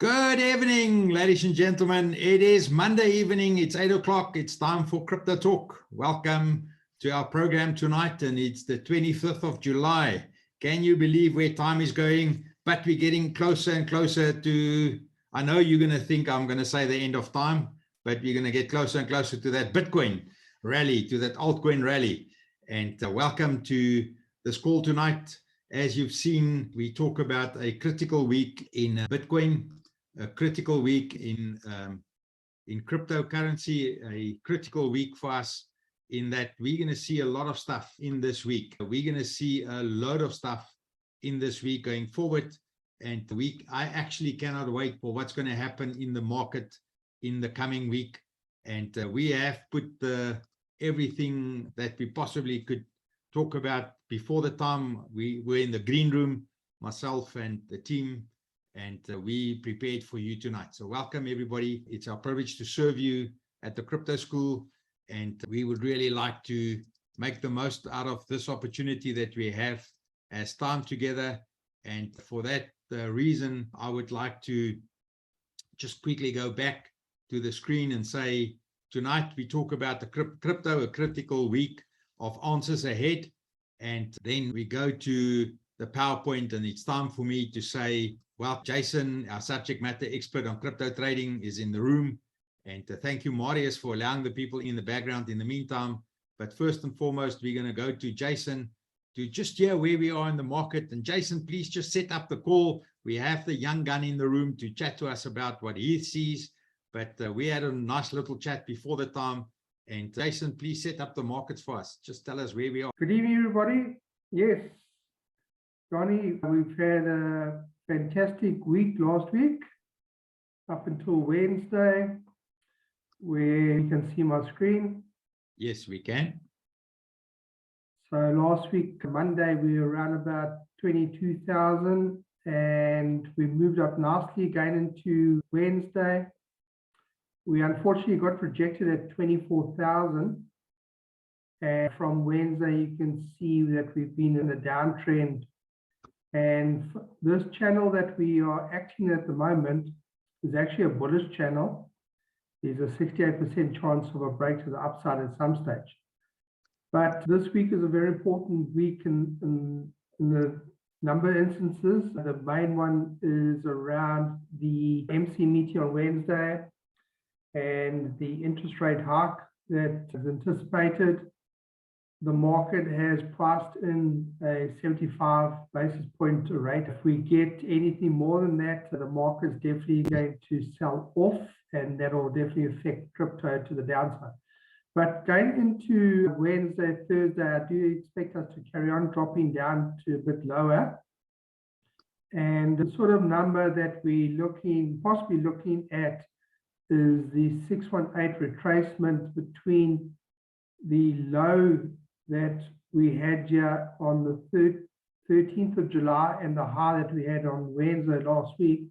Good evening, ladies and gentlemen. It is Monday evening. It's 8 o'clock. It's time for Crypto Talk. Welcome to our program tonight, and it's the 25th of July. Can you believe where time is going? But we're getting closer and closer to, I know you're going to think I'm going to say the end of time, but we're going to get closer and closer to that Bitcoin rally, to that altcoin rally. And welcome to this call tonight. As you've seen, we talk about a critical week in Bitcoin, a critical week in cryptocurrency, a critical week for us in that we're going to see a lot of stuff in this week. We're going to see a load of stuff in this week going forward. And I actually cannot wait for what's going to happen in the market in the coming week. And we have put everything that we possibly could talk about before the time. We were in the green room, myself and the team, and we prepared for you tonight. So welcome everybody. It's our privilege to serve you at the Crypto School, and we would really like to make the most out of this opportunity that we have as time together. And for that reason, I would like to just quickly go back to the screen and say, tonight we talk about the crypto, a critical week of answers ahead. And then we go to the PowerPoint, and it's time for me to say, well, Jason, our subject matter expert on crypto trading, is in the room. And thank you, Marius, for allowing the people in the background in the meantime. But first and foremost, we're going to go to Jason to just hear where we are in the market. And Jason, please just set up the call. We have the young gun in the room to chat to us about what he sees. But we had a nice little chat before the time. And Jason, please set up the markets for us. Just tell us where we are. Good evening, everybody. Yes, Johnny, we've had a fantastic week last week up until Wednesday, where you can see my screen. Yes, we can. So last week, Monday, we were around about 22,000, and we moved up nicely again into Wednesday. We unfortunately got rejected at 24,000. And from Wednesday, you can see that we've been in a downtrend. And this channel that we are acting at the moment is actually a bullish channel. There's a 68% chance of a break to the upside at some stage. But this week is a very important week in the number of instances. The main one is around the MC meeting on Wednesday and the interest rate hike that is anticipated. The market has priced in a 75 basis point rate. If we get anything more than that, the market is definitely going to sell off, and that will definitely affect crypto to the downside. But going into Wednesday, Thursday, I do expect us to carry on dropping down to a bit lower. And the sort of number that we're possibly looking at is the 618 retracement between the low that we had here on the 13th of July and the high that we had on Wednesday last week.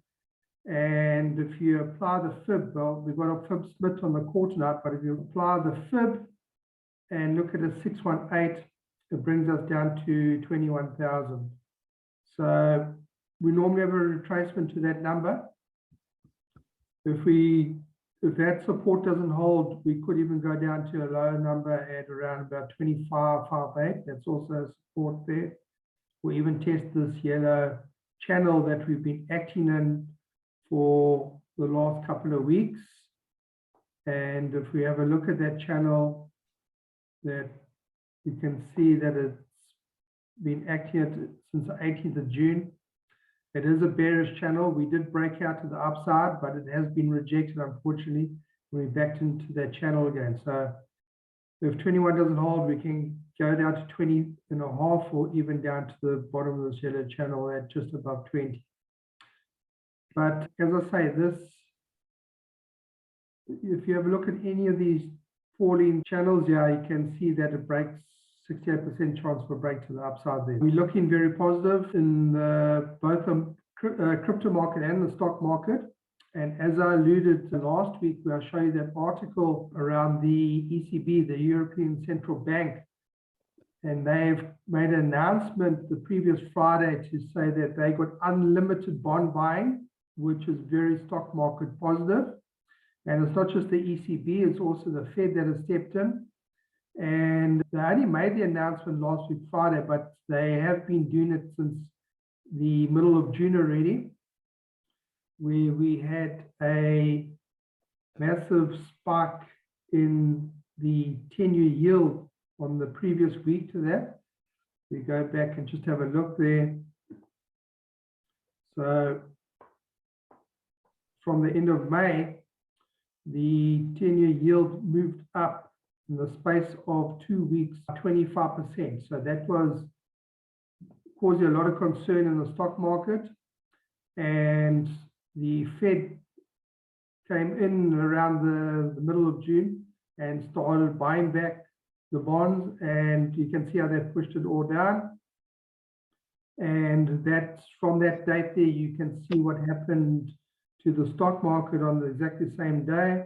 And if you apply the fib, well, we've got a fib split on the quarter tonight, but if you apply the fib and look at a 618, it brings us down to 21,000. So we normally have a retracement to that number. If that support doesn't hold, we could even go down to a lower number at around about 25.58. That's also support there. Or even test this yellow channel that we've been acting in for the last couple of weeks. And if we have a look at that channel, that you can see that it's been acting since the 18th of June. It is a bearish channel. We did break out to the upside, but it has been rejected, unfortunately. We're back into that channel again. So if 21 doesn't hold, we can go down to 20.5 or even down to the bottom of this yellow channel at just above 20. But as I say, if you have a look at any of these falling channels here, you can see that it breaks 68% chance for a break to the upside there. We're looking very positive in both the crypto market and the stock market. And as I alluded to last week, I'll show you that article around the ECB, the European Central Bank. And they've made an announcement the previous Friday to say that they got unlimited bond buying which is very stock market positive. And it's not just the ECB, it's also the Fed that has stepped in. And they only made the announcement last week, Friday, but they have been doing it since the middle of June already, where we had a massive spike in the 10-year yield on the previous week to that. We go back and just have a look there. So from the end of May, the 10-year yield moved up in the space of 2 weeks, 25%. So that was causing a lot of concern in the stock market. And the Fed came in around the middle of June and started buying back the bonds. And you can see how they pushed it all down. And that's from that date there, you can see what happened to the stock market on the exactly same day.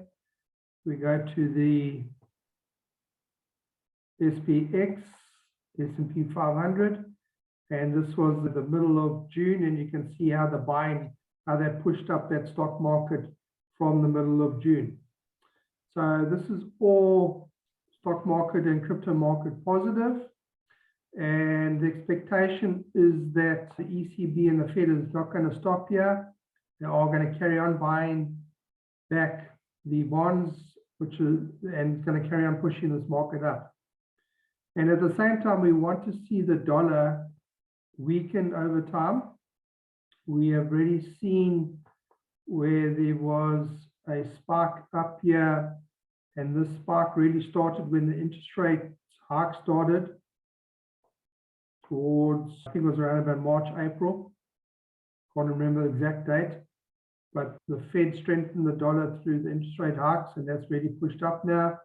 We go to the SPX, S&P 500, and this was the middle of June, and you can see how the buying, how that pushed up that stock market from the middle of June. So this is all stock market and crypto market positive. And the expectation is that the ECB and the Fed is not going to stop here. They are going to carry on buying back the bonds, and going to carry on pushing this market up. And at the same time, we want to see the dollar weaken over time. We have already seen where there was a spike up here, and this spike really started when the interest rate hike started towards, I think it was around about March, April. Can't remember the exact date, but the Fed strengthened the dollar through the interest rate hikes, and that's really pushed up now.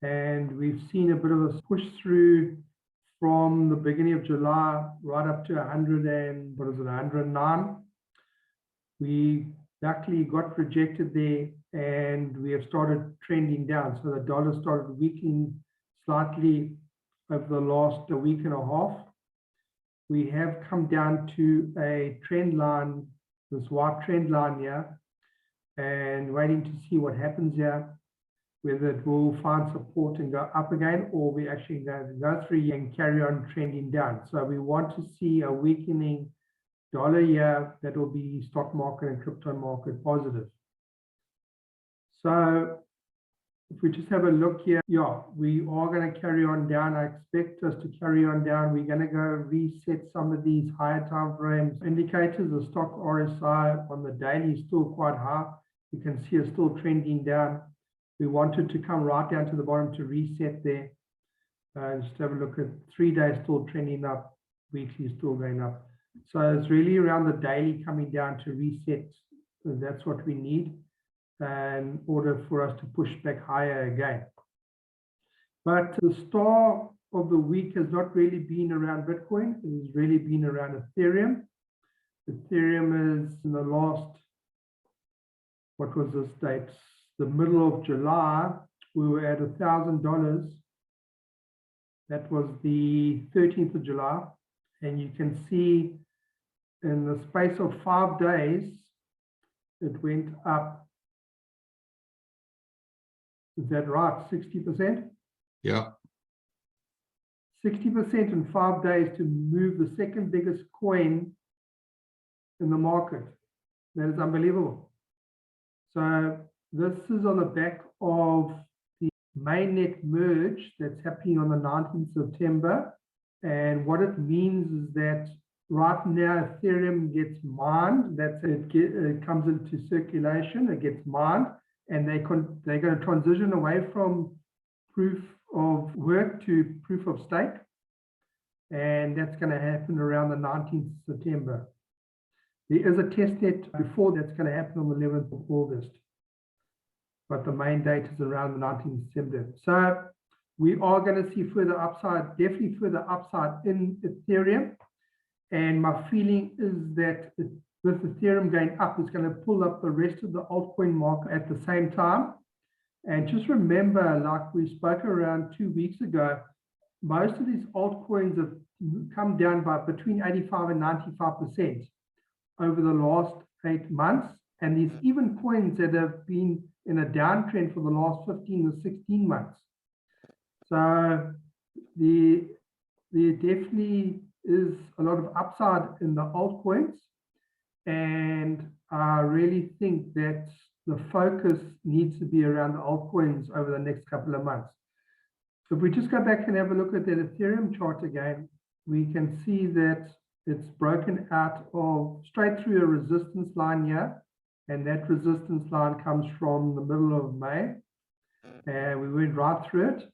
And we've seen a bit of a push through from the beginning of July right up to 109. We luckily got rejected there, and we have started trending down. So the dollar started weakening slightly over the last week and a half. We have come down to a trend line, this white trend line here, and waiting to see what happens here, whether it will find support and go up again, or we actually go through and carry on trending down. So we want to see a weakening dollar here that will be stock market and crypto market positive. So if we just have a look here, yeah, we are going to carry on down. I expect us to carry on down. We're going to go reset some of these higher time frames indicators. The stock RSI on the daily is still quite high. You can see it's still trending down. We wanted to come right down to the bottom to reset there. Just have a look at 3 days still trending up, weekly still going up. So it's really around the daily coming down to reset. So that's what we need in order for us to push back higher again. But the star of the week has not really been around Bitcoin. It has really been around Ethereum. Ethereum is in the last, what was this date? The middle of July, we were at $1,000. That was the 13th of July. And you can see in the space of 5 days, it went up. Is that right? 60%? Yeah. 60% in 5 days to move the second biggest coin in the market. That is unbelievable. So this is on the back of the mainnet merge that's happening on the 19th of September. And what it means is that right now Ethereum gets mined. That's it comes into circulation. It gets mined, and they're going to transition away from proof of work to proof of stake. And that's going to happen around the 19th of September. There is a testnet before that's going to happen on the 11th of August. But the main date is around the 19th of September. So we are going to see further upside, definitely further upside in Ethereum. And my feeling is that with Ethereum going up, it's going to pull up the rest of the altcoin market at the same time. And just remember, like we spoke around 2 weeks ago, most of these altcoins have come down by between 85 and 95% over the last 8 months. And there's even coins that have been in a downtrend for the last 15 or 16 months. So there definitely is a lot of upside in the altcoins. And I really think that the focus needs to be around the altcoins over the next couple of months. So if we just go back and have a look at that Ethereum chart again, we can see that it's broken out of straight through a resistance line here. And that resistance line comes from the middle of May. And we went right through it.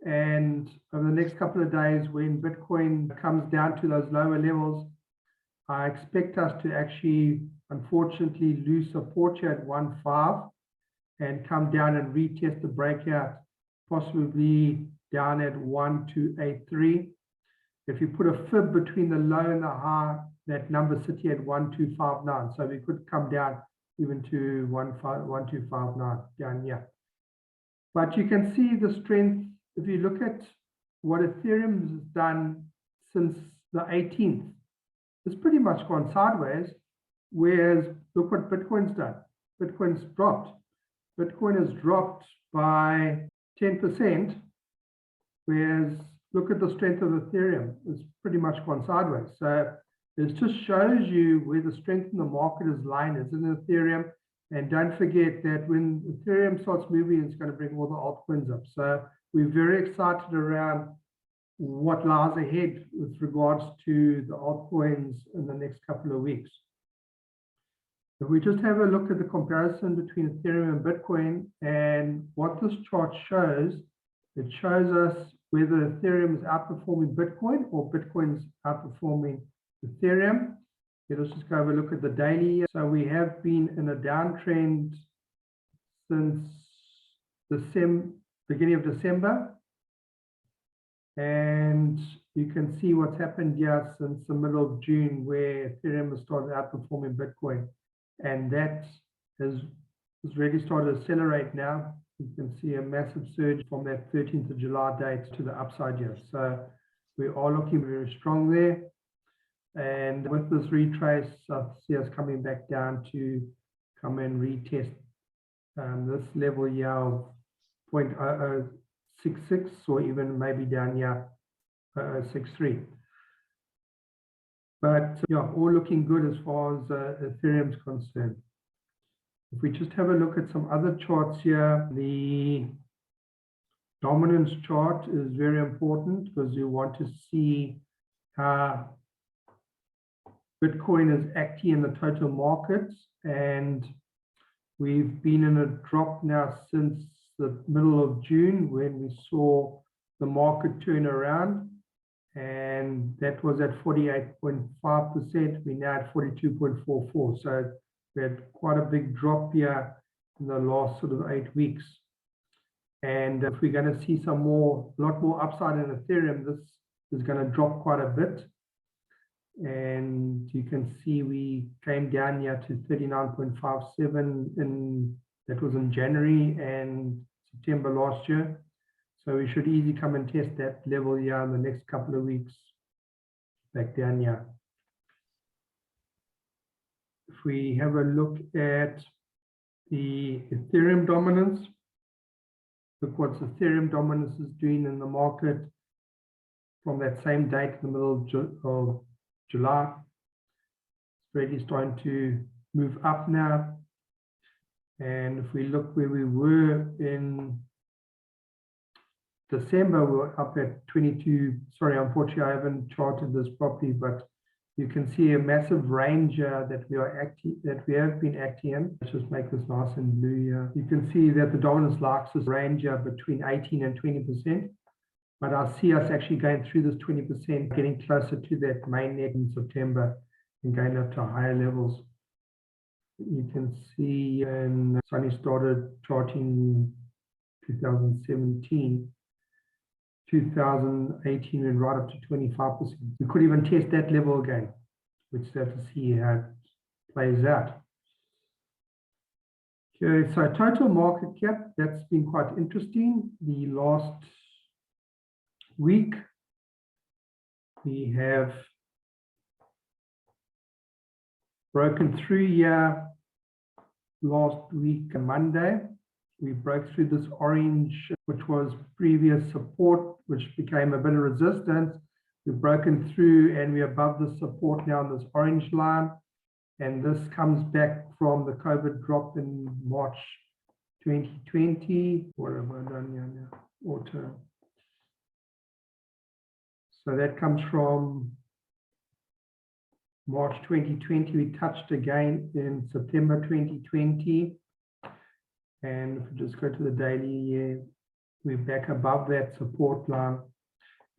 And over the next couple of days, when Bitcoin comes down to those lower levels, I expect us to actually, unfortunately, lose support here at 1.5 and come down and retest the breakout, possibly down at 1.283. If you put a fib between the low and the high, that number sits here at 1.259. So we could come down even to 1.259 down here. But you can see the strength. If you look at what Ethereum has done since the 18th, it's pretty much gone sideways, whereas look what Bitcoin's done. Bitcoin's dropped. Bitcoin has dropped by 10%, whereas look at the strength of Ethereum. It's pretty much gone sideways. So it just shows you where the strength in the market is lying, is in Ethereum. And don't forget that when Ethereum starts moving, it's going to bring all the altcoins up. So we're very excited around what lies ahead with regards to the altcoins in the next couple of weeks. If we just have a look at the comparison between Ethereum and Bitcoin, and what this chart shows, it shows us whether Ethereum is outperforming Bitcoin or Bitcoin's outperforming Ethereum. Let's just go have a look at the daily. So we have been in a downtrend since beginning of December. And you can see what's happened here since the middle of June, where Ethereum has started outperforming Bitcoin. And that has really started to accelerate now. You can see a massive surge from that 13th of July date to the upside here. So we are looking very strong there. And with this retrace, I see us coming back down to come and retest this level here of 0.0066 or even maybe down here 0.063. But yeah, all looking good as far as Ethereum is concerned. If we just have a look at some other charts here, the dominance chart is very important because you want to see how Bitcoin is acting in the total markets, and we've been in a drop now since the middle of June when we saw the market turn around, and that was at 48.5%. We're now at 42.44%. So we had quite a big drop here in the last sort of 8 weeks. And if we're going to see a lot more upside in Ethereum, this is going to drop quite a bit. And you can see we came down here to 39.57 that was in January and September last year. So we should easily come and test that level here in the next couple of weeks back down here. If we have a look at the Ethereum dominance, look what Ethereum dominance is doing in the market from that same date in the middle of July. It's really starting to move up now. And if we look where we were in December, we were up at 22. Sorry, unfortunately, I haven't charted this properly, but you can see a massive range that we have been acting in. Let's just make this nice and blue here. You can see that the dominance likes this range between 18 and 20%. But I see us actually going through this 20%, getting closer to that main net in September and going up to higher levels. You can see, and Sonny started charting 2017, 2018 went right up to 25%. We could even test that level again. We'll just have to see how it plays out. Okay, so total market cap, that's been quite interesting. The last week, we have broken through here last week, Monday. We broke through this orange, which was previous support, which became a bit of resistance. We've broken through and we're above the support now on this orange line. And this comes back from the COVID drop in March 2020. What have I done here now? Auto. So that comes from March 2020. We touched again in September 2020. And if we just go to the daily, we're back above that support line.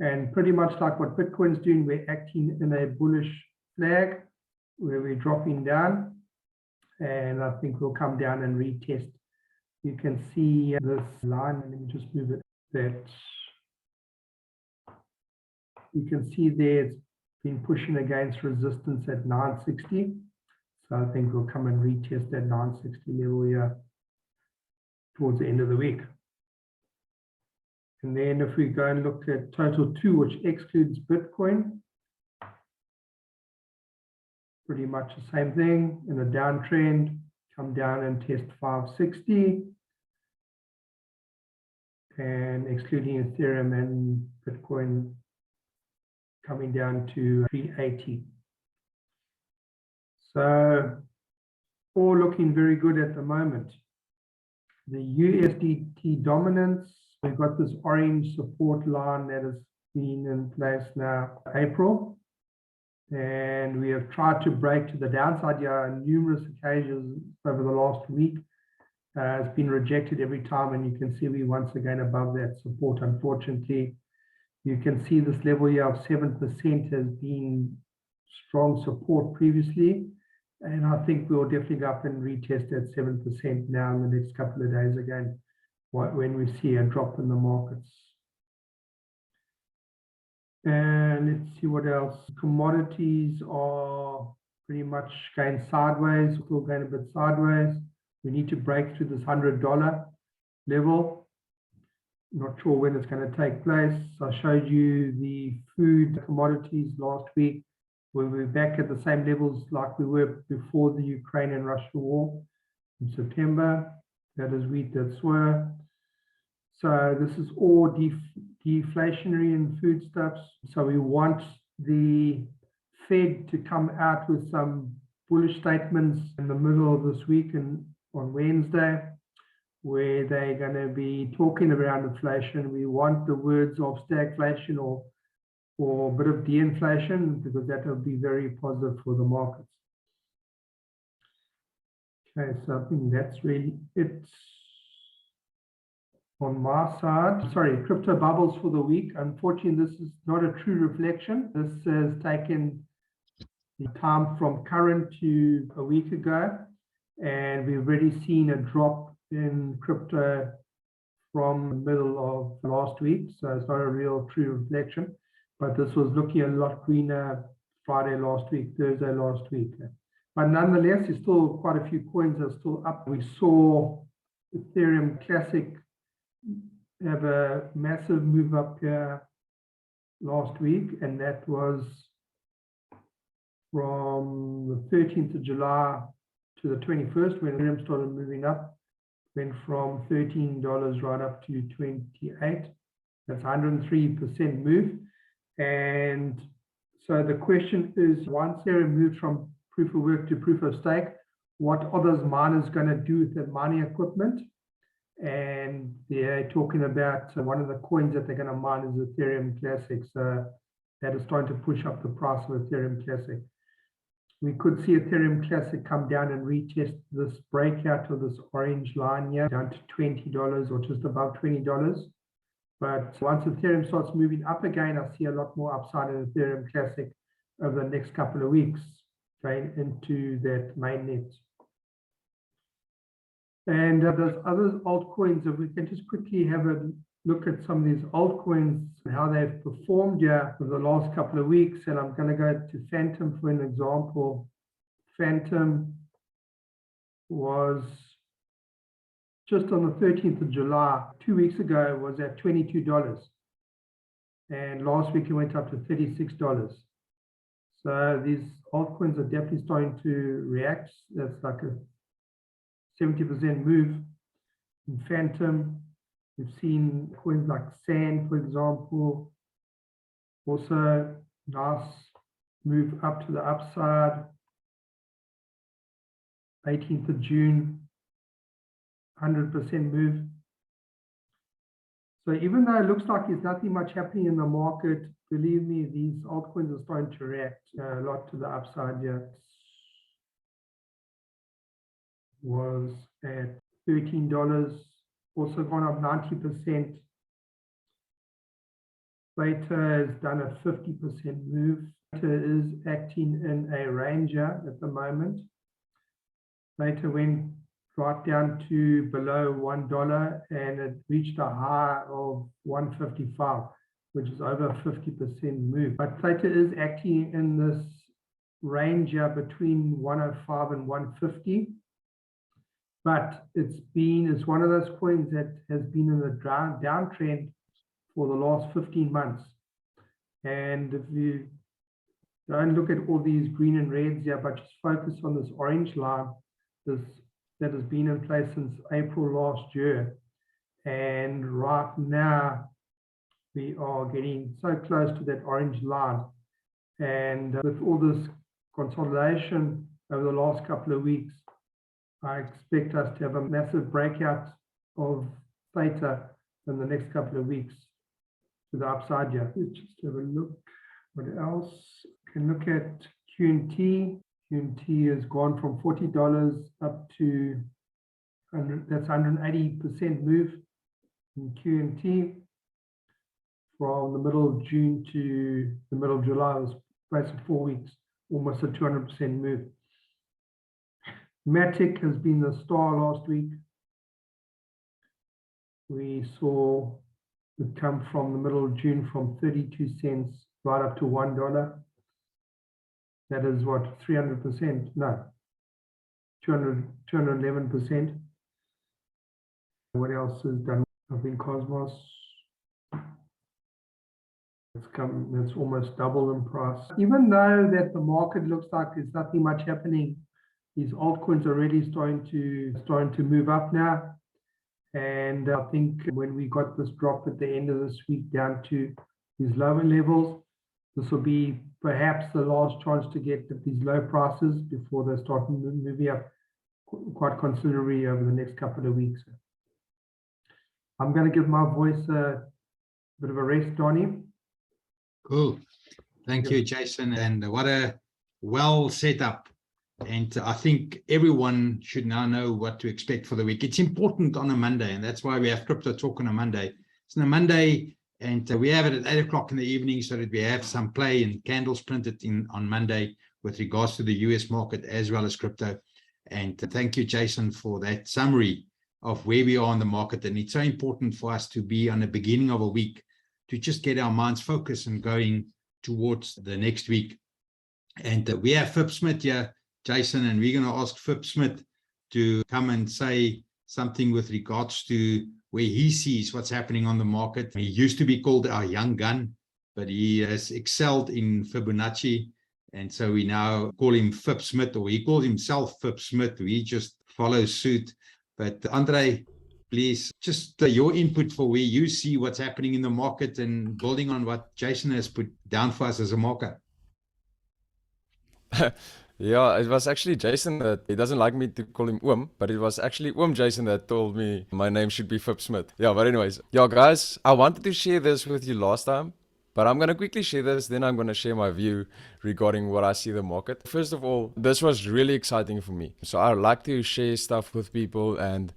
And pretty much like what Bitcoin's doing, we're acting in a bullish flag where we're dropping down. And I think we'll come down and retest. You can see this line, let me just move it, that you can see there it's been pushing against resistance at 960. So I think we'll come and retest that 960 level here towards the end of the week. And then if we go and look at total 2, which excludes Bitcoin, pretty much the same thing in a downtrend, come down and test 560. And excluding Ethereum and Bitcoin, coming down to 380. So all looking very good at the moment. The Usdt Dominance, we've got this orange support line that has been in place now April. And we have tried to break to the downside here on numerous occasions over the last week. It's been rejected every time, and you can see we once again above that support. Unfortunately, you can see this level here of 7% has been strong support previously. And I think we'll definitely go up and retest that 7% now in the next couple of days again, when we see a drop in the markets. And let's see what else. Commodities are pretty much going sideways, still going a bit sideways. We need to break through this $100 level. Not sure when it's going to take place. I showed you the food commodities last week, where we're back at the same levels like we were before the Ukraine and Russia war in September. That is wheat, that's soya. So this is all deflationary in foodstuffs. So we want the Fed to come out with some bullish statements in the middle of this week and on Wednesday, where they're going to be talking around inflation. We want the words of stagflation or a bit of de-inflation, because that will be very positive for the markets. Okay, so I think that's really it on my side. Sorry, crypto bubbles for the week. Unfortunately, this is not a true reflection. This has taken the time from current to a week ago, and we've already seen a drop in crypto from the middle of last week. So it's not a real true reflection. But this was looking a lot greener Friday last week, Thursday last week. But nonetheless, there's still quite a few coins that are still up. We saw Ethereum Classic have a massive move up here last week, and that was from the 13th of July to the 21st, when Ethereum started moving up. Went from $13 right up to 28. That's 103% move. And so the question is, once Ethereum moves from proof of work to proof of stake, what are those miners going to do with their mining equipment? And they're talking about one of the coins that they're going to mine is Ethereum Classic. So that is starting to push up the price of Ethereum Classic. We could see Ethereum Classic come down and retest this breakout of this orange line here, down to $20 or just above $20. But once Ethereum starts moving up again, I see a lot more upside in Ethereum Classic over the next couple of weeks, going into that mainnet. And there's other altcoins that we can just quickly have a look at some of these altcoins and how they've performed here for the last couple of weeks. And I'm going to go to Phantom for an example. Phantom was just on the 13th of July, 2 weeks ago, was at $22. And last week it went up to $36. So these altcoins are definitely starting to react. That's like a 70% move in Phantom. We've seen coins like Sand, for example, also nice move up to the upside. 18th of June, 100% move. So even though it looks like there's nothing much happening in the market, believe me, these altcoins are starting to react a lot to the upside. Yeah, was at $13, also gone up 90%. Beta has done a 50% move. Beta is acting in a ranger at the moment. Beta went right down to below $1 and it reached a high of 155, which is over a 50% move. But Theta is acting in this range between 105 and 150. But it's one of those coins that has been in a downtrend for the last 15 months. And if you don't look at all these green and reds here, but just focus on this orange line, that has been in place since April last year. And right now, we are getting so close to that orange line. And with all this consolidation over the last couple of weeks, I expect us to have a massive breakout of Theta in the next couple of weeks to the upside here. Let's just have a look. What else? We can look at QNT. QNT has gone from $40 up to 100, that's 180% move in QNT from the middle of June to the middle of July. It was basically 4 weeks, almost a 200% move. Matic has been the star last week. We saw it come from the middle of June from 32 cents right up to $1. That is what, 300%? No, 211%. What else is done? I think Cosmos. It's almost double in price. Even though that the market looks like there's nothing much happening, these altcoins are already starting to move up now. And I think when we got this drop at the end of this week down to these lower levels, this will be perhaps the last chance to get at these low prices before they start moving up quite considerably over the next couple of weeks. I'm going to give my voice a bit of a rest, Donnie. Cool. Thank you, Jason. And what a well set up. And I think everyone should now know what to expect for the week. It's important on a Monday, and that's why we have Crypto Talk on a Monday. It's on a Monday, and we have it at 8 o'clock in the evening so that we have some play and candles printed in on Monday with regards to the US market as well as crypto. And thank you, Jason, for that summary of where we are in the market. And it's so important for us to be on the beginning of a week to just get our minds focused and going towards the next week. And we have Phip Smith here, Jason, and we're going to ask Phip Smith to come and say something with regards to where he sees what's happening on the market. He used to be called our young gun, but he has excelled in Fibonacci. And so we now call him Phip Smith, or he calls himself Phip Smith. We just follow suit. But Andre, please, just your input for where you see what's happening in the market and building on what Jason has put down for us as a marker. Yeah, it was actually Jason that he doesn't like me to call him Oom, but it was actually Jason that told me my name should be Phip Smith. Yeah, but anyways, yeah, guys, I wanted to share this with you last time, but I'm going to quickly share this, then I'm going to share my view regarding what I see the market. First of all, this was really exciting for me. So I like to share stuff with people and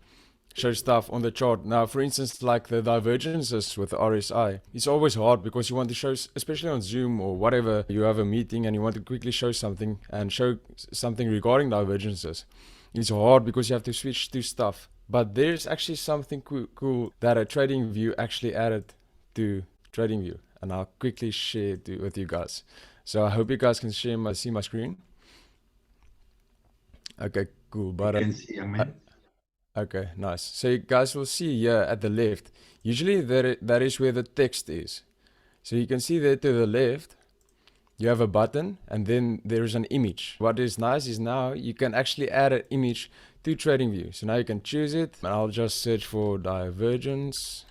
show stuff on the chart. Now, for instance, like the divergences with the RSI, it's always hard because you want to show, especially on Zoom or whatever, you have a meeting and you want to quickly show something and show something regarding divergences. It's hard because you have to switch to stuff. But there's actually something cool that a TradingView actually added to TradingView, and I'll quickly share it with you guys. So I hope you guys can see my screen. Okay, cool. But I can see, young man. Okay, nice. So you guys will see here at the left, usually that is where the text is. So you can see there to the left, you have a button and then there's an image. What is nice is now you can actually add an image to TradingView. So now you can choose it, and I'll just search for divergence.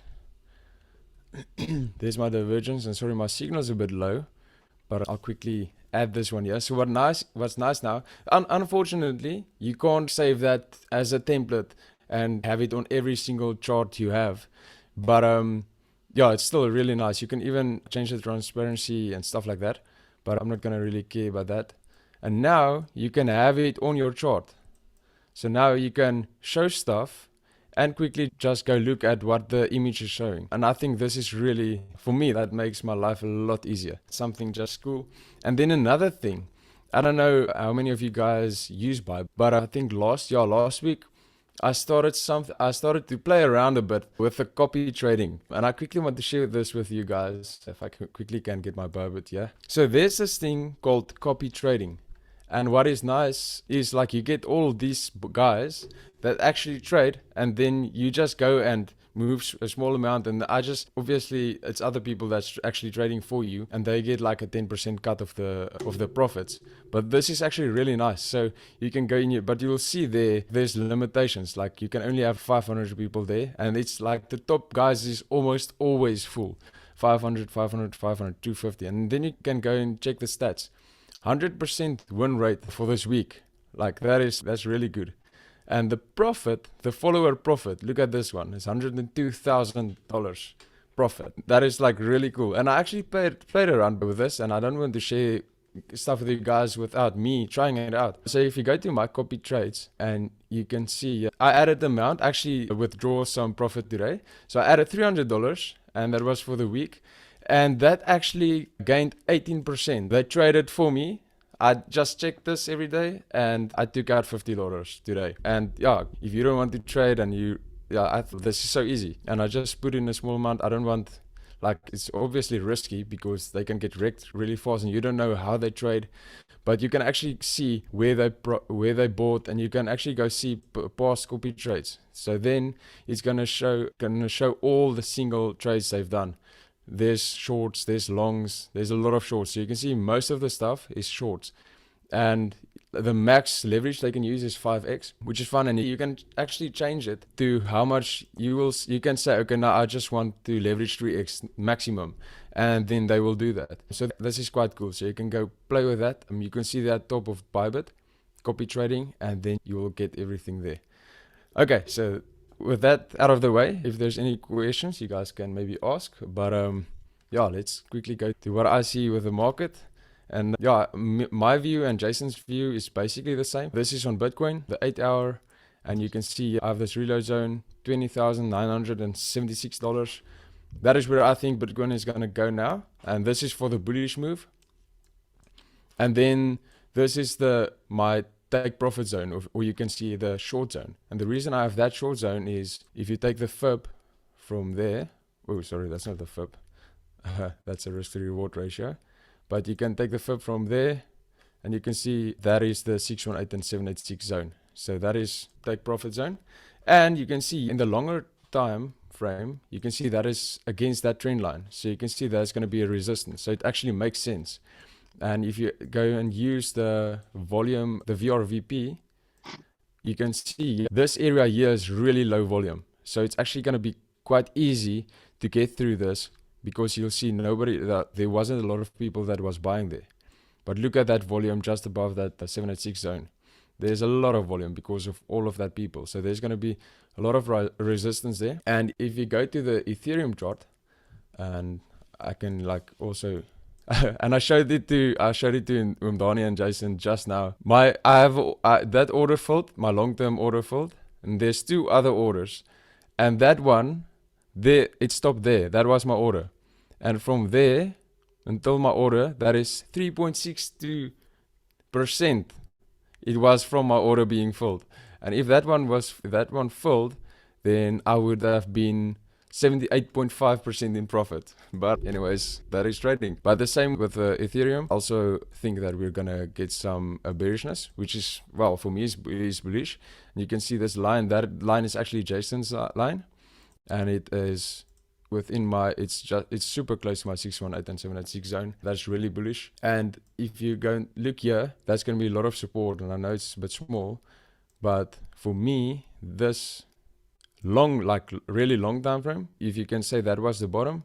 There's my divergence, and sorry, my signal is a bit low, but I'll quickly add this one here. So what's nice now, unfortunately, you can't save that as a template and have it on every single chart you have. But yeah, it's still really nice. You can even change the transparency and stuff like that, but I'm not gonna really care about that. And now you can have it on your chart. So now you can show stuff and quickly just go look at what the image is showing. And I think this is really, for me, that makes my life a lot easier. Something just cool. And then another thing, I don't know how many of you guys use Buy, but I think last week, I started to play around a bit with the copy trading. And I quickly want to share this with you guys, if I quickly can get my Bobit here. So there's this thing called copy trading. And what is nice is like you get all these guys that actually trade, and then you just go and move a small amount, and obviously it's other people that's actually trading for you, and they get like a 10% cut of the profits. But this is actually really nice. So you can go in, but you will see there's limitations. Like you can only have 500 people there, and it's like the top guys is almost always full. 500, 250, and then you can go and check the stats. 100% win rate for this week. Like that's really good. And the profit, the follower profit, look at this one. It's $102,000 profit. That is like really cool. And I actually played around with this, and I don't want to share stuff with you guys without me trying it out. So if you go to my copy trades, and you can see I added the amount, actually withdraw some profit today. So I added $300, and that was for the week. And that actually gained 18%. They traded for me. I just checked this every day, and I took out $50 today. And yeah, if you don't want to trade, and this is so easy. And I just put in a small amount. I don't want, like, it's obviously risky because they can get wrecked really fast, and you don't know how they trade. But you can actually see where they bought, and you can actually go see past copy trades. So then it's gonna show all the single trades they've done. There's shorts, there's longs, there's a lot of shorts. So you can see most of the stuff is shorts. And the max leverage they can use is 5x, which is fun. And you can actually change it to how much you can say, okay, now I just want to leverage 3x maximum. And then they will do that. So this is quite cool. So you can go play with that. You can see that top of Bybit, copy trading, and then you will get everything there. Okay, so with that out of the way, if there's any questions, you guys can maybe ask. But yeah, let's quickly go to what I see with the market. And yeah, my view and Jason's view is basically the same. This is on Bitcoin, the 8 hour, and you can see I have this reload zone, $20,976. That is where I think Bitcoin is going to go now. And this is for the bullish move. And then this is my take profit zone, or you can see the short zone. And the reason I have that short zone is if you take the fib from there, oh sorry, that's not the fib, that's a risk to reward ratio, but you can take the fib from there, and you can see that is the 618 and 786 zone. So that is take profit zone. And you can see in the longer time frame, you can see that is against that trend line. So you can see there's going to be a resistance. So it actually makes sense. And if you go and use the volume, the VRVP, you can see this area here is really low volume. So it's actually going to be quite easy to get through this, because you'll see there wasn't a lot of people that was buying there. But look at that volume just above that, the 786 zone. There's a lot of volume because of all of that people. So there's going to be a lot of resistance there. And if you go to the Ethereum chart, and I can like also... and I showed it to Umdani and Jason just now. I have that order filled, my long-term order filled, and there's 2 other orders, and that one there, it stopped there. That was my order, and from there until my order, that is 3.62%. It was from my order being filled, and if that one filled, then I would have been 78.5% in profit. But anyways, that is trading. But the same with Ethereum. Also think that we're gonna get some bearishness, which is, well, for me is bullish. And you can see this line. That line is actually Jason's line, and it is within my, it's super close to my 618 and 786 zone. That's really bullish. And if you go and look here, that's going to be a lot of support. And I know it's a bit small, but for me, this long, like really long time frame, if you can say that was the bottom,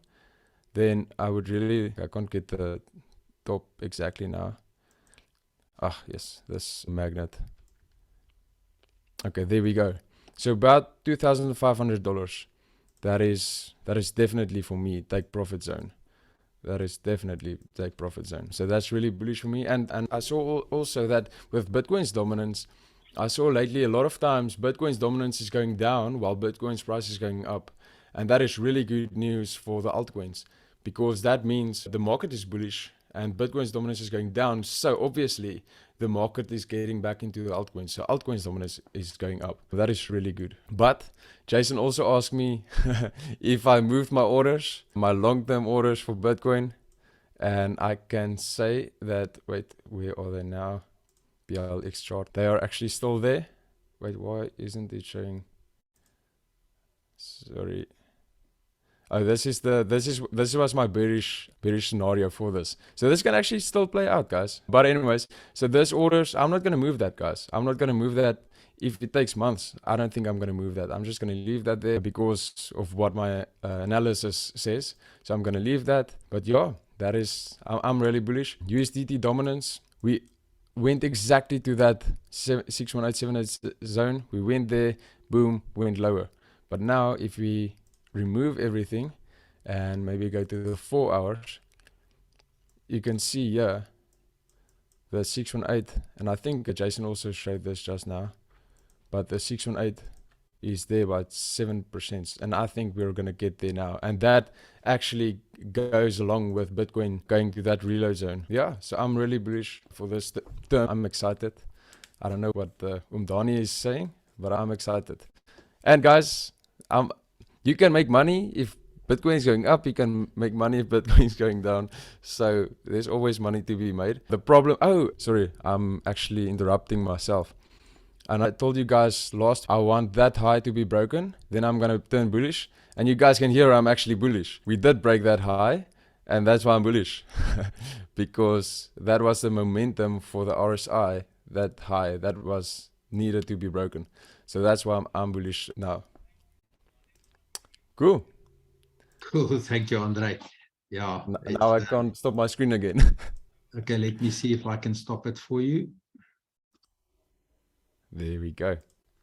then I would really, I can't get the top exactly now. Ah, yes, this magnet. Okay, there we go. So about $2,500. That is definitely for me take profit zone. That is definitely take profit zone. So that's really bullish for me. And I saw also that with Bitcoin's dominance, I saw lately a lot of times Bitcoin's dominance is going down while Bitcoin's price is going up. And that is really good news for the altcoins, because that means the market is bullish and Bitcoin's dominance is going down. So obviously the market is getting back into the altcoins. So altcoins dominance is going up. That is really good. But Jason also asked me if I moved my orders, my long-term orders for Bitcoin. And I can say that, wait, where are they now? BLX chart. They are actually still there. Wait, why isn't it showing? Sorry. Oh, this was my bearish scenario for this. So this can actually still play out, guys. But anyways, so this orders, I'm not going to move that, guys. I'm not going to move that if it takes months. I don't think I'm going to move that. I'm just going to leave that there because of what my analysis says. So I'm going to leave that. But yeah, that is, I'm really bullish. USDT dominance, we went exactly to that 61878 zone. We went there, boom, went lower. But now if we remove everything and maybe go to the 4 hours, you can see here the 618, and I think Jason also showed this just now, but the 618 is there by 7%, and I think we're going to get there now, and that actually goes along with Bitcoin going to that reload zone. Yeah, so I'm really bullish for this term. I'm excited. I don't know what Umdani is saying, but I'm excited. And guys, you can make money if Bitcoin is going up. You can make money if Bitcoin is going down. So there's always money to be made. The problem, oh, sorry, I'm actually interrupting myself. And I told you guys last, I want that high to be broken. Then I'm going to turn bullish. And you guys can hear I'm actually bullish. We did break that high. And that's why I'm bullish. Because that was the momentum for the RSI, that high, that was needed to be broken. So that's why I'm bullish now. Cool. Cool. Thank you, Andre. Yeah. Now I can't stop my screen again. Okay, let me see if I can stop it for you. There we go.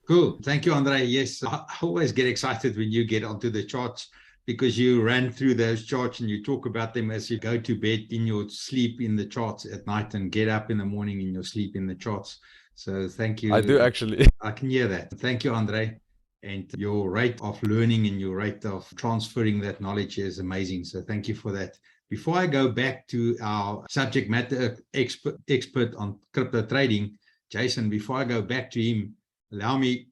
Cool. Thank you, Andre. Yes, I always get excited when you get onto the charts because you ran through those charts and you talk about them as you go to bed in your sleep in the charts at night and get up in the morning in your sleep in the charts. So thank you. I do actually. I can hear that. Thank you, Andre. And your rate of learning and your rate of transferring that knowledge is amazing. So thank you for that. Before I go back to our subject matter expert on crypto trading, Jason, before I go back to him, allow me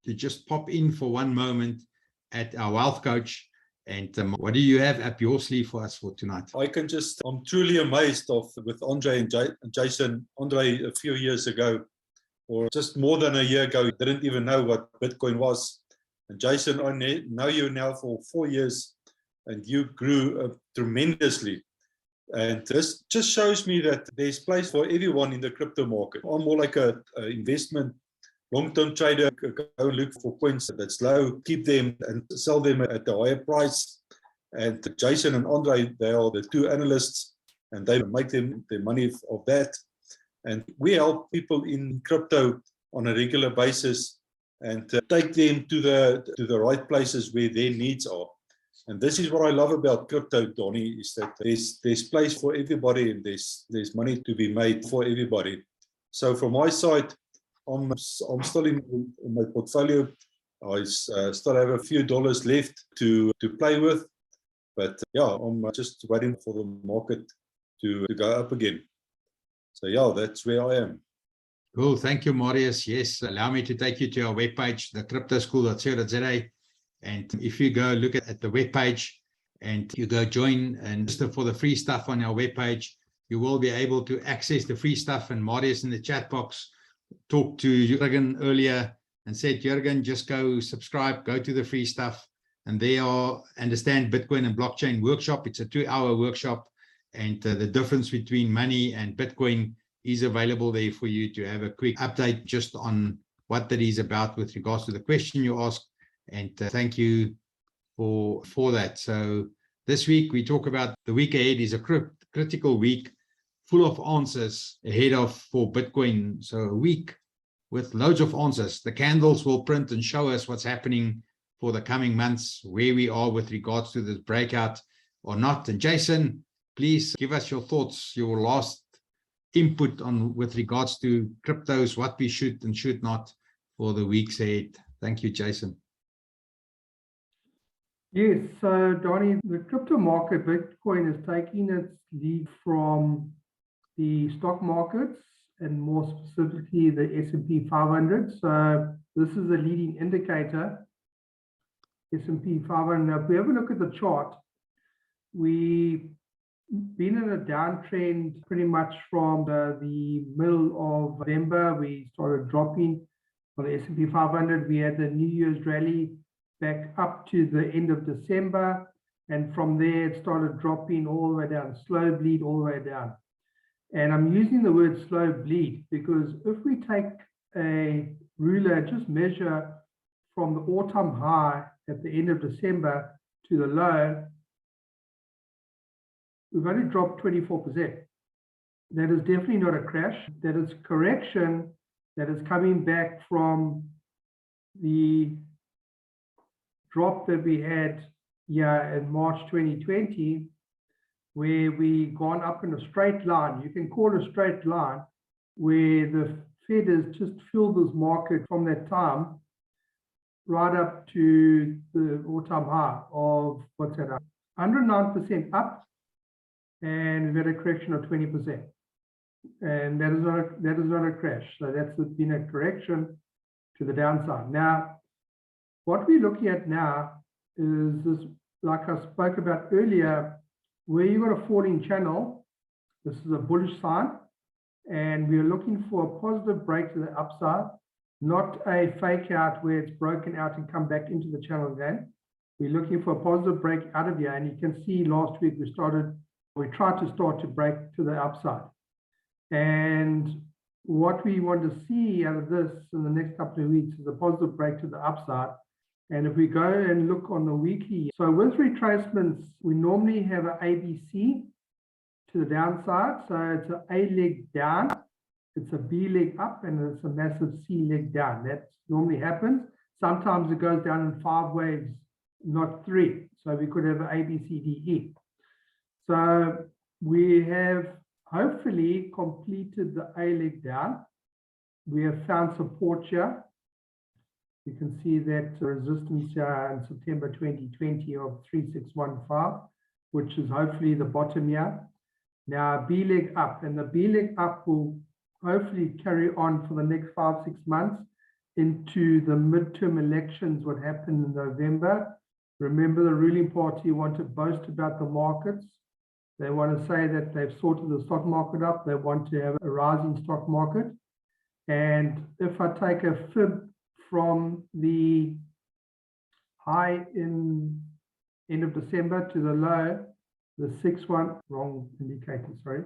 to just pop in for one moment at our wealth coach. And what do you have up your sleeve for us for tonight? I'm truly amazed with Andre and Jason. Andre, a few years ago, or just more than a year ago, didn't even know what Bitcoin was. And Jason, I know you now for 4 years, and you grew tremendously. And this just shows me that there's place for everyone in the crypto market. I'm more like a investment long-term trader. Go look for coins that's low, keep them and sell them at a higher price. And Jason and Andre, they are the two analysts, and they make them their money of that. And we help people in crypto on a regular basis and take them to the right places where their needs are. And this is what I love about crypto, Donnie, is that there's place for everybody and there's money to be made for everybody. So from my side, I'm still in my portfolio. I still have a few dollars left to play with. But yeah, I'm just waiting for the market to go up again. So yeah, that's where I am. Cool. Thank you, Marius. Yes, allow me to take you to our webpage, thecryptoschool.co.za. And if you go look at the webpage and you go join and register for the free stuff on our webpage, you will be able to access the free stuff. And Marius in the chat box talked to Jürgen earlier and said, Jürgen, just go subscribe, go to the free stuff. and they are Understand Bitcoin and Blockchain workshop. It's a 2-hour workshop, and the difference between money and Bitcoin is available there for you to have a quick update just on what that is about with regards to the question you asked. And thank you for that. So this week we talk about the week ahead is a critical week full of answers ahead of for Bitcoin. So a week with loads of answers. The candles will print and show us what's happening for the coming months, where we are with regards to this breakout or not. And Jason, please give us your thoughts, your last input on with regards to cryptos, what we should and should not for the weeks ahead. Thank you, Jason. Yes, so Donnie, the crypto market, Bitcoin is taking its lead from the stock markets and more specifically the S&P 500. So this is a leading indicator, S&P 500. Now, if we have a look at the chart, we've been in a downtrend pretty much from the middle of November. We started dropping for the S&P 500. We had the New Year's rally back up to the end of December. And from there, it started dropping all the way down, slow bleed all the way down. And I'm using the word slow bleed because if we take a ruler, just measure from the all-time high at the end of December to the low, we've only dropped 24%. That is definitely not a crash. That is correction that is coming back from the drop that we had in March 2020, where we gone up in a straight line. You can call it a straight line, where the Fed has just filled this market from that time right up to the all-time high of, what's that, 109% up, and we've had a correction of 20%. And that is not a crash. So that's been a correction to the downside. Now, what we're looking at now is this, like I spoke about earlier, where you've got a falling channel. This is a bullish sign, and we're looking for a positive break to the upside, not a fake out where it's broken out and come back into the channel again. We're looking for a positive break out of here, and you can see last week we tried to start to break to the upside. And what we want to see out of this in the next couple of weeks is a positive break to the upside. And if we go and look on the weekly, so with retracements, we normally have an ABC to the downside. So it's an A leg down, it's a B leg up, and it's a massive C leg down. That normally happens. Sometimes it goes down in 5 waves, not 3. So we could have an A, B, C, D, E. So we have hopefully completed the A leg down. We have found support here. You can see that resistance here in September 2020 of 3615, which is hopefully the bottom here. Now B leg up, and the B leg up will hopefully carry on for the next 5-6 months into the midterm elections, what happened in November. Remember, the ruling party want to boast about the markets. They want to say that they've sorted the stock market up. They want to have a rising stock market. And if I take a fib from the high in end of December to the low, the 6-1, wrong indicator, sorry.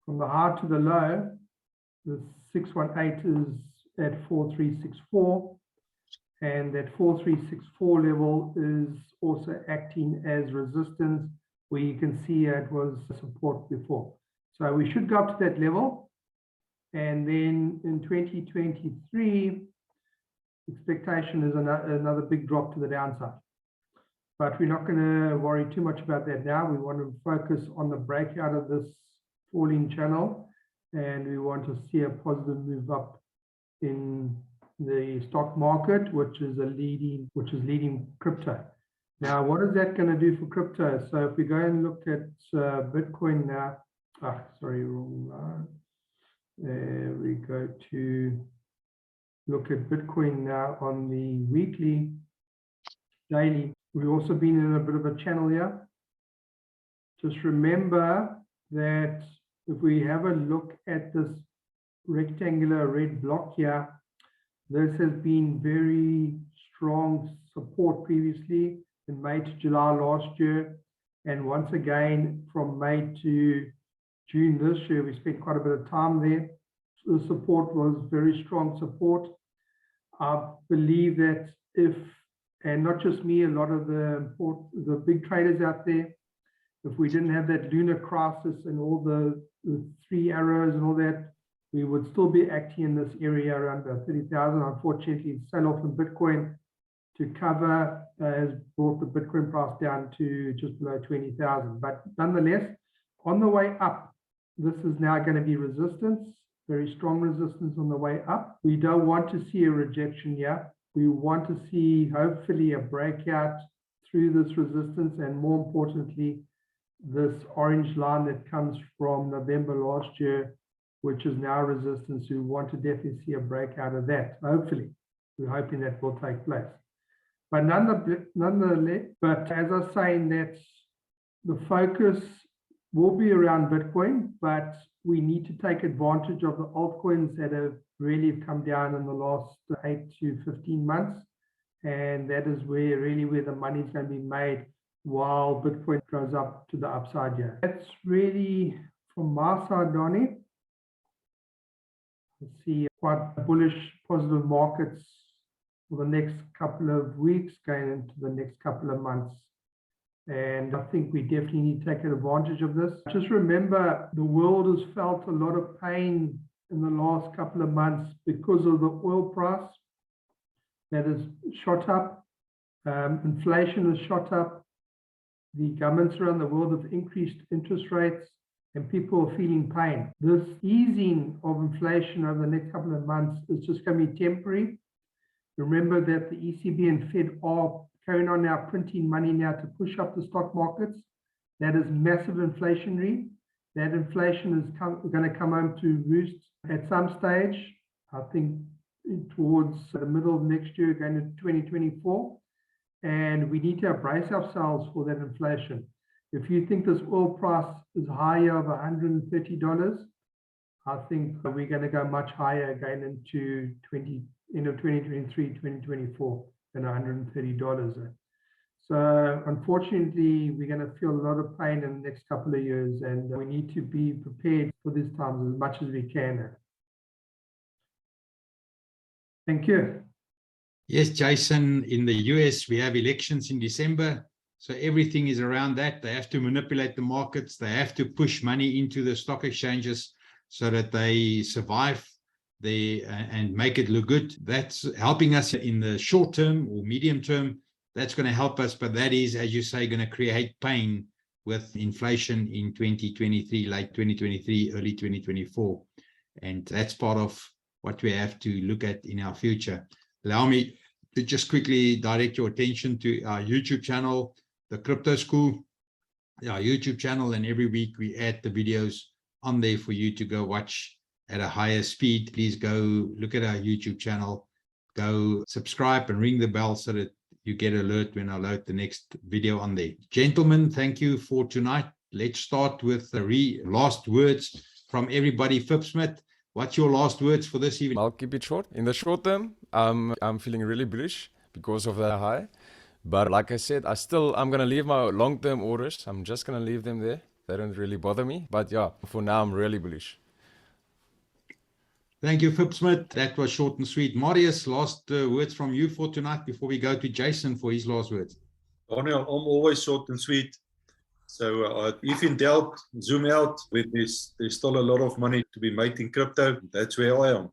From the high to the low, the 618 is at 4364. And that 4364 level is also acting as resistance, where you can see it was support before. So we should go up to that level. And then in 2023, expectation is another big drop to the downside. But we're not going to worry too much about that now. We want to focus on the breakout of this falling channel, and we want to see a positive move up in the stock market, which is leading crypto. Now, what is that going to do for crypto? So if we go and look at Bitcoin now, sorry, wrong line. There we go to look at Bitcoin now on the weekly, daily. We've also been in a bit of a channel here. Just remember that if we have a look at this rectangular red block here, this has been very strong support previously in May to July last year. And once again, from May to June this year, we spent quite a bit of time there. The support was very strong support. I believe that if, and not just me, a lot of the big traders out there, if we didn't have that lunar crisis and all the three arrows and all that, we would still be acting in this area around about 30,000. Unfortunately, the sell-off in Bitcoin to cover has brought the Bitcoin price down to just below 20,000. But nonetheless, on the way up, this is now going to be resistance, very strong resistance on the way up. We don't want to see a rejection here. We want to see, hopefully, a breakout through this resistance, and more importantly, this orange line that comes from November last year, which is now resistance. We want to definitely see a breakout of that. Hopefully, we're hoping that will take place. But nonetheless, but as I was saying, that the focus will be around Bitcoin, but we need to take advantage of the altcoins that have really come down in the last 8 to 15 months. And that is where the money is going to be made while Bitcoin goes up to the upside here. That's really from my side, Donnie. I see quite bullish, positive markets for the next couple of weeks, going into the next couple of months. And I think we definitely need to take advantage of this. Just remember, the world has felt a lot of pain in the last couple of months because of the oil price that has shot up. Inflation has shot up. The governments around the world have increased interest rates, and people are feeling pain. This easing of inflation over the next couple of months is just going to be temporary. Remember that the ECB and Fed are carrying on now printing money now to push up the stock markets. That is massive inflationary. That inflation is going to come home to roost at some stage, I think towards the middle of next year, going into 2024. And we need to brace ourselves for that inflation. If you think this oil price is higher of $130, I think we're going to go much higher again into 2023, 2024 than $130. So unfortunately, we're going to feel a lot of pain in the next couple of years, and we need to be prepared for these times as much as we can. Thank you. Yes, Jason, in the US, we have elections in December. So everything is around that. They have to manipulate the markets. They have to push money into the stock exchanges so that they survive and make it look good. That's helping us in the short term or medium term. That's going to help us. But that is, as you say, going to create pain with inflation in 2023, late 2023, early 2024. And that's part of what we have to look at in our future. Allow me to just quickly direct your attention to our YouTube channel, The Crypto School, our YouTube channel, and every week we add the videos on there for you to go watch at a higher speed. Please go look at our YouTube channel, go subscribe and ring the bell so that you get alert when I load the next video on there. Gentlemen, thank you for tonight. Let's start with the last words from everybody. Fipsmith, what's your last words for this evening? I'll keep it short. In the short term, I'm feeling really bullish because of that high. But like I said, I'm going to leave my long-term orders. I'm just going to leave them there. They don't really bother me. But yeah, for now, I'm really bullish. Thank you, Fipsmith. That was short and sweet. Marius, last words from you for tonight before we go to Jason for his last words. Daniel, I'm always short and sweet. So if in doubt, zoom out. There's still a lot of money to be made in crypto. That's where I am.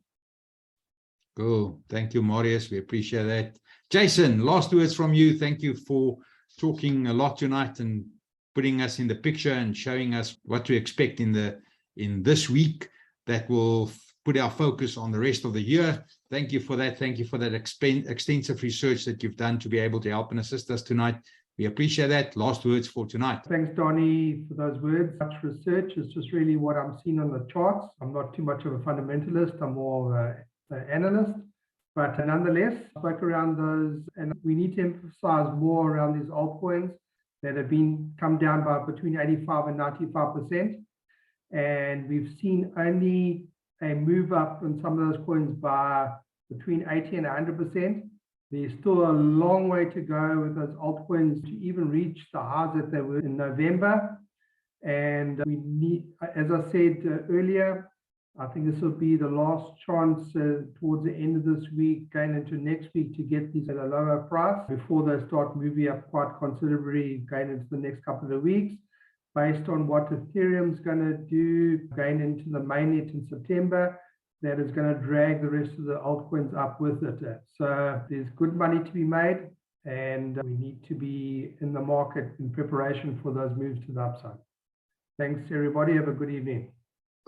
Cool. Thank you, Marius. We appreciate that. Jason, last words from you. Thank you for talking a lot tonight and putting us in the picture and showing us what to expect in this week that will put our focus on the rest of the year. Thank you for that. Thank you for that extensive research that you've done to be able to help and assist us tonight. We appreciate that. Last words for tonight. Thanks, Donnie, for those words. Much research is just really what I'm seeing on the charts. I'm not too much of a fundamentalist. I'm more of an analyst. But nonetheless, I spoke around those, and we need to emphasize more around these altcoins that have come down by between 85 and 95%. And we've seen only a move up in some of those coins by between 80 and 100%. There's still a long way to go with those altcoins to even reach the highs that they were in November. And we need, as I said earlier, I think this will be the last chance towards the end of this week, going into next week, to get these at a lower price before they start moving up quite considerably going into the next couple of weeks, based on what Ethereum is going to do going into the mainnet in September. That is going to drag the rest of the altcoins up with it. So there's good money to be made, and we need to be in the market in preparation for those moves to the upside. Thanks, everybody. Have a good evening.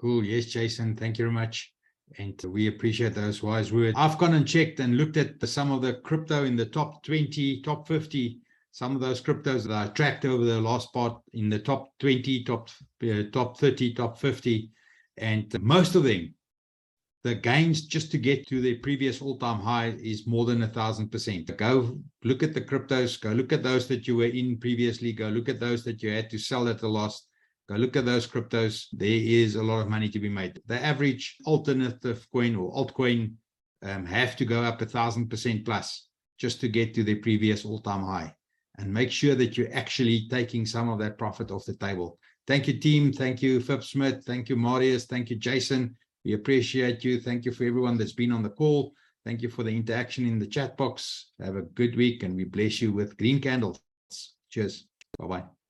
Cool. Yes, Jason, thank you very much. And we appreciate those wise words. I've gone and checked and looked at some of the crypto in the top 20, top 50, some of those cryptos that I tracked over the last part in the top 20, top 30, top 50, and most of them, the gains just to get to their previous all-time high is more than 1,000%. Go look at the cryptos, go look at those that you were in previously, go look at those that you had to sell at a loss, go look at those cryptos. There is a lot of money to be made. The average alternative coin or altcoin have to go up 1,000% plus just to get to their previous all-time high. And make sure that you're actually taking some of that profit off the table. Thank you, team. Thank you, Phip Smith. Thank you, Marius. Thank you, Jason. We appreciate you. Thank you for everyone that's been on the call. Thank you for the interaction in the chat box. Have a good week, and we bless you with green candles. Cheers. Bye-bye.